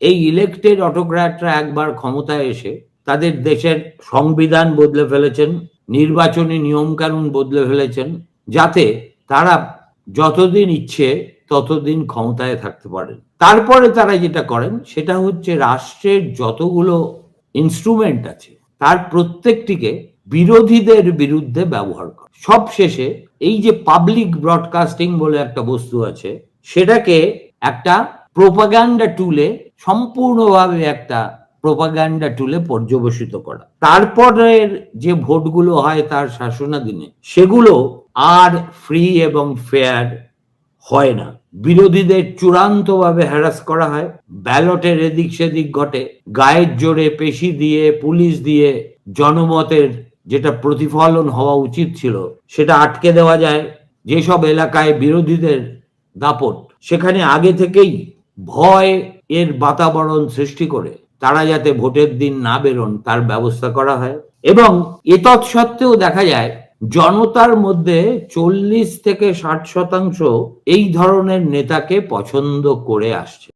এই ইলেক্টেড অটোক্র্যাটরা একবার ক্ষমতায় এসে তাদের দেশের সংবিধান বদলে ফেলেছেন, নির্বাচনী নিয়মকানুন বদলে ফেলেছেন, যাতে তারা যতদিন ইচ্ছে ততদিন ক্ষমতায় থাকতে পারেন। তারপরে তারা যেটা করেন সেটা হচ্ছে রাষ্ট্রের যতগুলো ইনস্ট্রুমেন্ট আছে তার প্রত্যেকটিকে বিরোধীদের বিরুদ্ধে ব্যবহার করে। সব শেষে এই যে পাবলিক ব্রডকাস্টিং বলে একটা বস্তু আছে, সেটাকে একটা প্রোপাগান্ডা টুলে সম্পূর্ণভাবে একটা প্রোপাগান্ডা টুলে পর্যবসিত করা। তারপরের যে ভোটগুলো হয় তার শাসনাধীনে, সেগুলো আর ফ্রি এবং ফেয়ার হয় না। বিরোধীদের চূড়ান্তভাবে হ্যারাস করা হয়, ব্যালটের এদিক সেদিক ঘটে, গায়ের জোরে পেশি দিয়ে, পুলিশ দিয়ে জনমতের যেটা প্রতিফলন হওয়া উচিত ছিল সেটা আটকে দেওয়া যায়। যেসব এলাকায় বিরোধীদের দাপট, সেখানে আগে থেকেই ভয় এর বাতাবরণ সৃষ্টি করে তারা যাতে ভোটের দিন না বেরোন তার ব্যবস্থা করা হয়। এবং এতৎসত্ত্বেও দেখা যায় জনতার মধ্যে 40 থেকে 60% এই ধরনের নেতাকে পছন্দ করে আসছে।